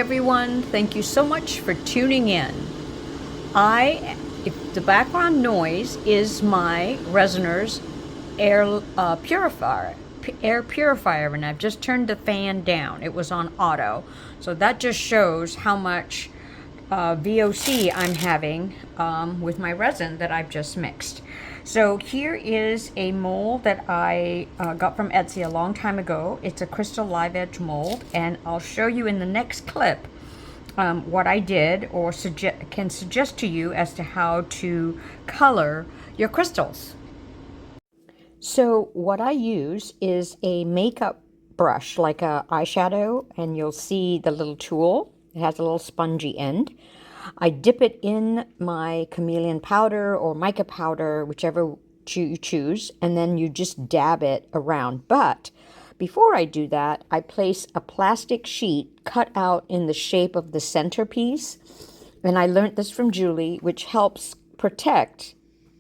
everyone. Thank you so much for tuning in. If the background noise is my Resiners air purifier, and I've just turned the fan down. It was on auto, so that just shows how much VOC I'm having with my resin that I've just mixed. So here is a mold that I got from Etsy a long time ago. It's a Crystal Live Edge mold, and I'll show you in the next clip what I did, or can suggest to you as to how to color your crystals. So what I use is a makeup brush, like a eyeshadow, and you'll see the little tool. It has a little spongy end. I dip it in my Chameleon powder or mica powder, whichever you choose, and then you just dab it around. But before I do that, I place a plastic sheet cut out in the shape of the centerpiece. And I learned this from Julie, which helps protect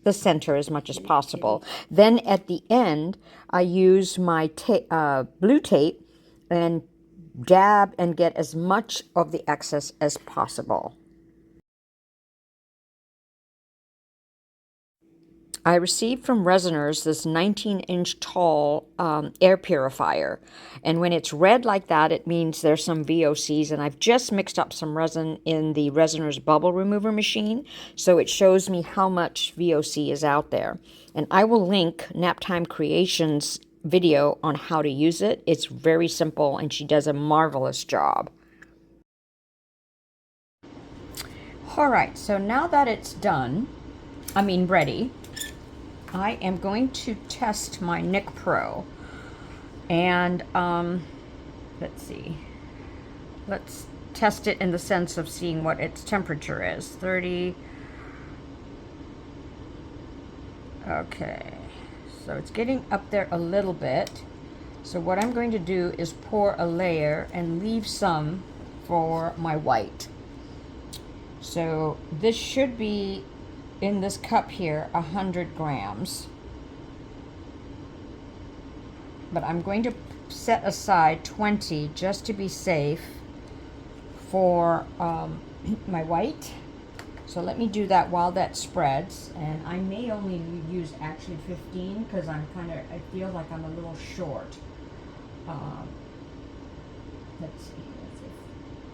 the center as much as possible. Then at the end, I use my blue tape and dab and get as much of the excess as possible. I received from Resiners this 19-inch tall air purifier. And when it's red like that, it means there's some VOCs. And I've just mixed up some resin in the Resiners bubble remover machine, so it shows me how much VOC is out there. And I will link Naptime Creations' video on how to use it. It's very simple, and she does a marvelous job. All right, so now that it's done, ready, I am going to test my Nic Pro, and let's see, let's test it in the sense of seeing what its temperature is. 30. Okay, so it's getting up there a little bit. So what I'm going to do is pour a layer and leave some for my white. So this should be, in this cup here, 100 grams. But I'm going to set aside 20 just to be safe for my white. So let me do that while that spreads. And I may only use actually 15 because I feel like I'm a little short. Let's see.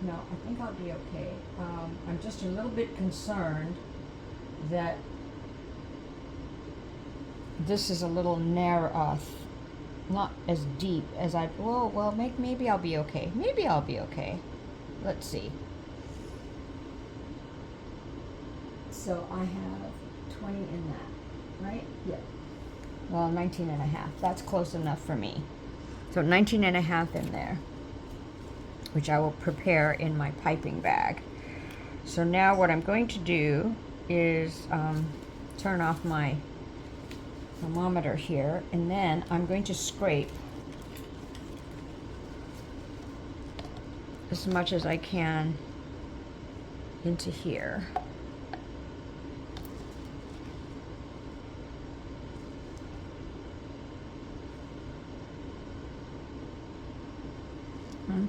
No, I think I'll be okay. I'm just a little bit concerned that this is a little narrow, not as deep as maybe I'll be okay. Maybe I'll be okay. Let's see. So I have 20 in that, right? Yeah. Well, 19 and a half. That's close enough for me. So 19 and a half in there, which I will prepare in my piping bag. So now what I'm going to do is turn off my thermometer here, and then I'm going to scrape as much as I can into here.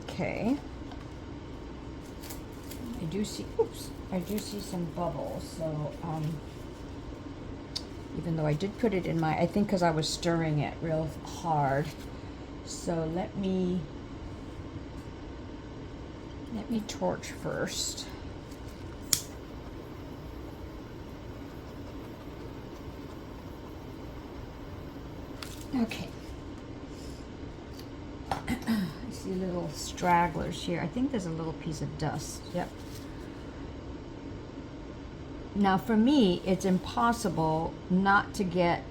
Okay. I do see some bubbles, so even though I did put it in I think because I was stirring it real hard. So let me torch first. Okay. I see little stragglers here. I think there's a little piece of dust. Yep. Now for me, it's impossible not to get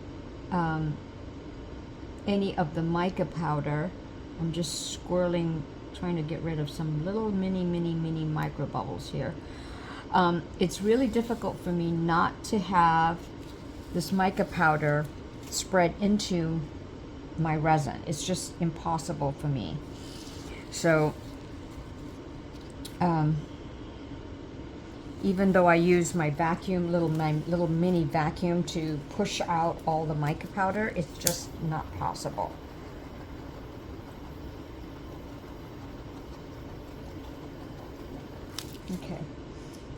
any of the mica powder. I'm just swirling, trying to get rid of some little mini micro bubbles here. It's really difficult for me not to have this mica powder spread into my resin. It's just impossible for me. So even though I use my vacuum, my little mini vacuum to push out all the mica powder, it's just not possible. Okay,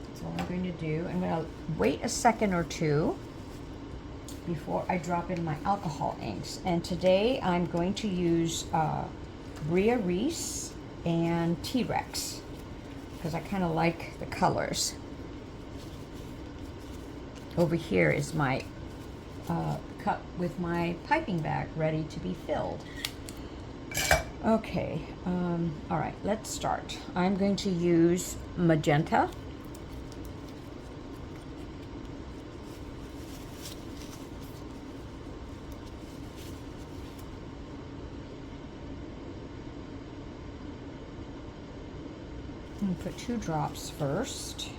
that's all I'm going to do. I'm going to wait a second or two before I drop in my alcohol inks. And today I'm going to use Resin and T-Rex because I kind of like the colors. Over here is my cup with my piping bag ready to be filled. Okay, all right, let's start. I'm going to use magenta. I'm gonna put 2 drops first.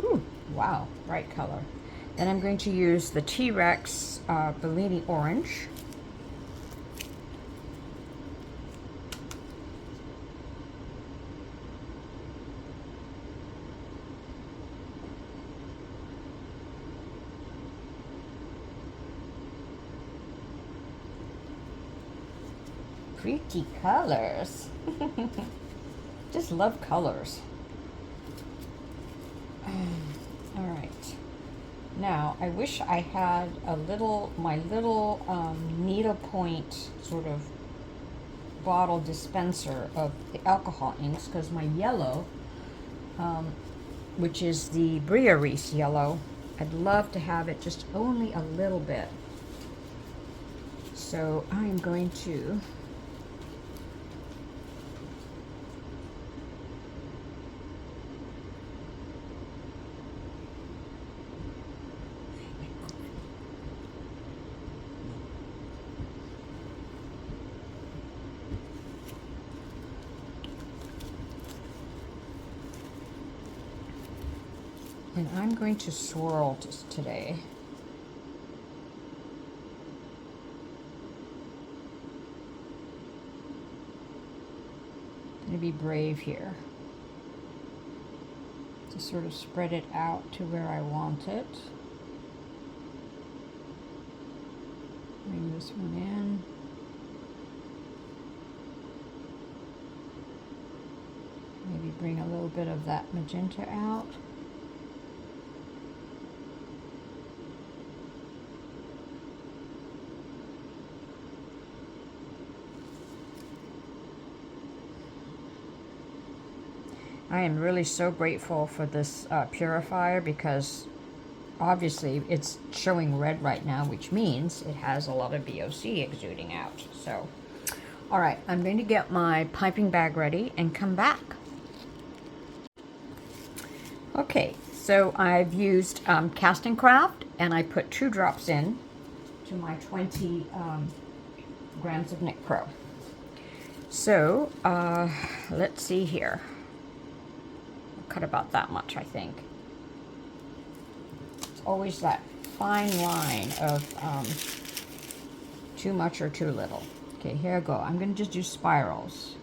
Ooh, wow, bright color. Then I'm going to use the T-Rex Bellini Orange. Pretty colors. Just love colors. All right. Now, I wish I had my little needlepoint sort of bottle dispenser of the alcohol inks, because my yellow, which is the Resin yellow, I'd love to have it just only a little bit. So I'm going to swirl today. I'm going to be brave here to sort of spread it out to where I want it. Bring this one in. Maybe bring a little bit of that magenta out. I am really so grateful for this purifier, because obviously it's showing red right now, which means it has a lot of VOC exuding out. So, all right, I'm going to get my piping bag ready and come back. Okay, so I've used CastinCraft, and I put 2 drops in to my 20 grams of Nic Pro. So let's see here. Cut about that much, I think. It's always that fine line of too much or too little. Okay, here I go. I'm going to just do spirals.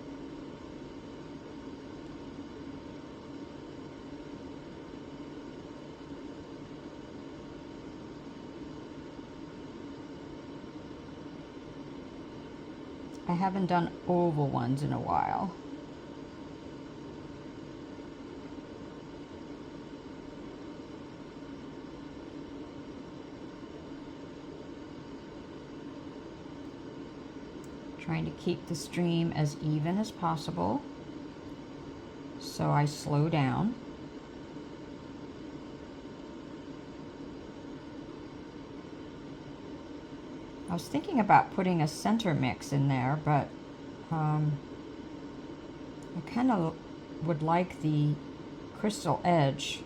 I haven't done oval ones in a while. Trying to keep the stream as even as possible, so I slow down. I was thinking about putting a center mix in there, but I kind of would like the Crystal Edge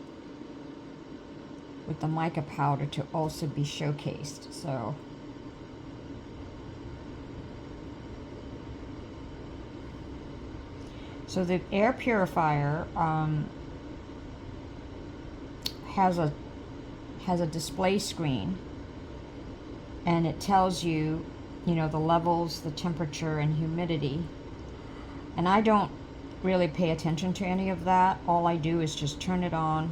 with the mica powder to also be showcased. So the air purifier has a display screen, and it tells you, the levels, the temperature, and humidity. And I don't really pay attention to any of that. All I do is just turn it on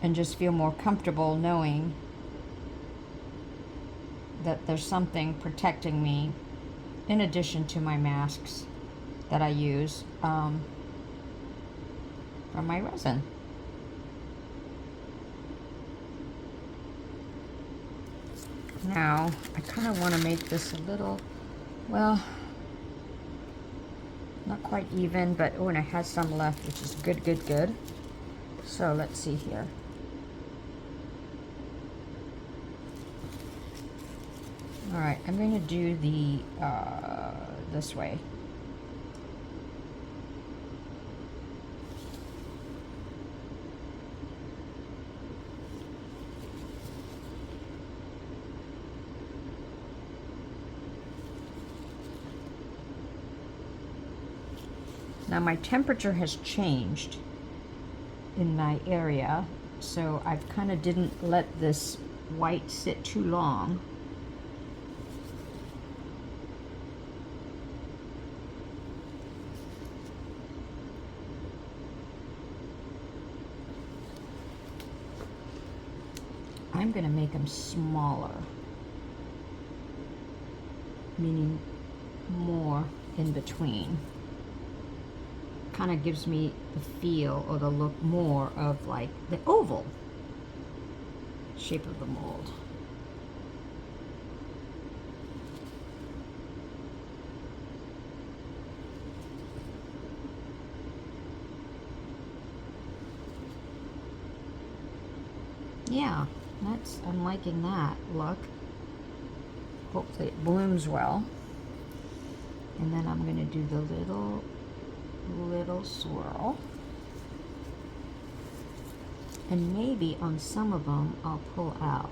and just feel more comfortable knowing that there's something protecting me in addition to my masks that I use. from my resin. Now, I kind of want to make this a little, well, not quite even, but oh, and it has some left, which is good, good, good. So let's see here. All right, I'm going to do the this way. Now my temperature has changed in my area, so I've kind of didn't let this white sit too long. I'm going to make them smaller, meaning more in between. Kind of gives me the feel or the look more of like the oval shape of the mold. Yeah, I'm liking that look. Hopefully it blooms well. And then I'm going to do the little swirl, and maybe on some of them I'll pull out.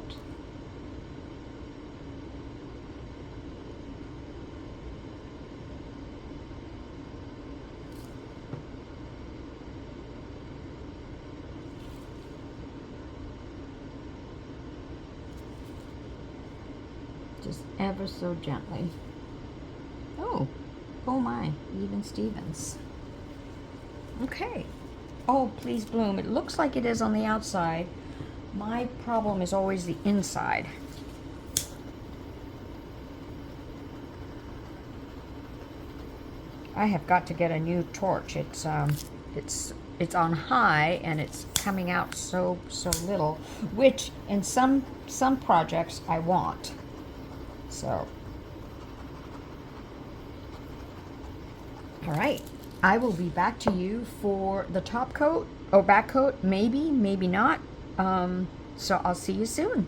Just ever so gently. Oh my, even Stevens. Okay. Oh, please bloom. It looks like it is on the outside. My problem is always the inside. I have got to get a new torch. It's on high and it's coming out so little, which in some projects I want. So, all right. I will be back to you for the top coat or back coat, maybe, maybe not. So I'll see you soon.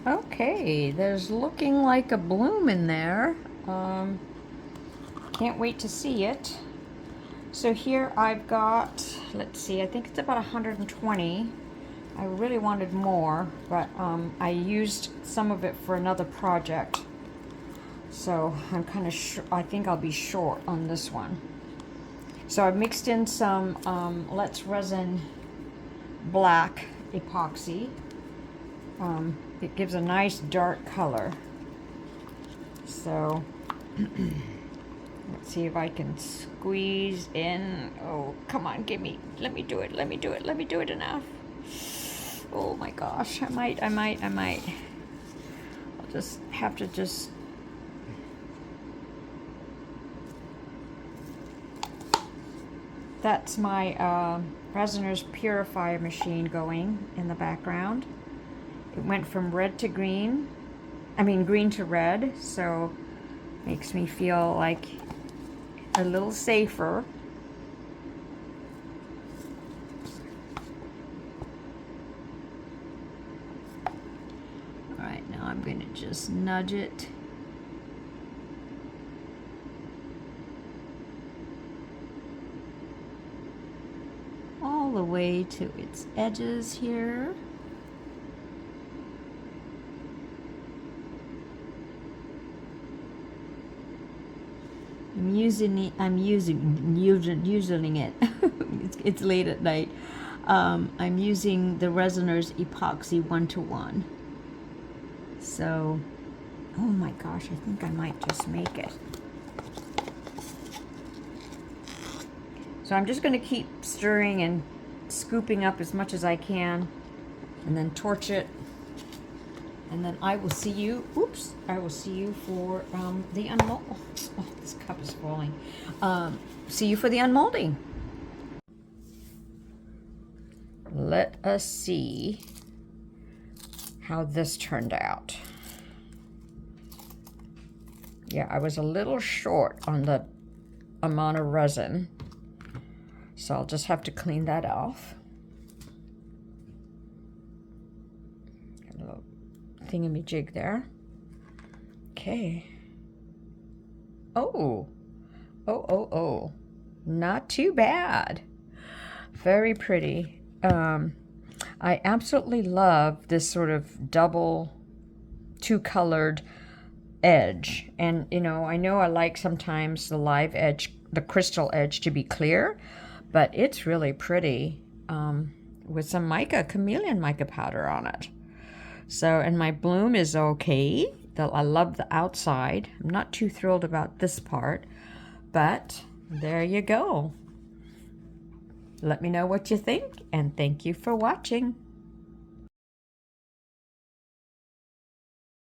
Okay, there's looking like a bloom in there. Can't wait to see it. So here I've got, let's see, I think it's about 120. I really wanted more, but I used some of it for another project. So I'm kind of I think I'll be short on this one. So I've mixed in some Let's Resin black epoxy. It gives a nice dark color. So let's see if I can squeeze in. Oh, come on, let me do it enough. Oh my gosh, I might. I'll just have to That's my Resiners Purifier machine going in the background. It went from red to green. I mean green to red, so makes me feel like a little safer. All right, now I'm going to just nudge it. All the way to its edges here. I'm using it. It's late at night. I'm using the Resiners epoxy 1-to-1. So, oh my gosh, I think I might just make it. So I'm just going to keep stirring and scooping up as much as I can, and then torch it. And then I will see you, oops, I will see you for the unmold. Oh, this cup is falling. See you for the unmolding. Let us see how this turned out. Yeah, I was a little short on the amount of resin, so I'll just have to clean that off. Got a little thingamajig there. Okay. Oh, not too bad. Very pretty. I absolutely love this sort of double two-colored edge, and you know I like sometimes the live edge, the crystal edge, to be clear, but it's really pretty with some mica, chameleon mica powder on it. So, and my bloom is okay. I love the outside. I'm not too thrilled about this part, but there you go. Let me know what you think, and thank you for watching.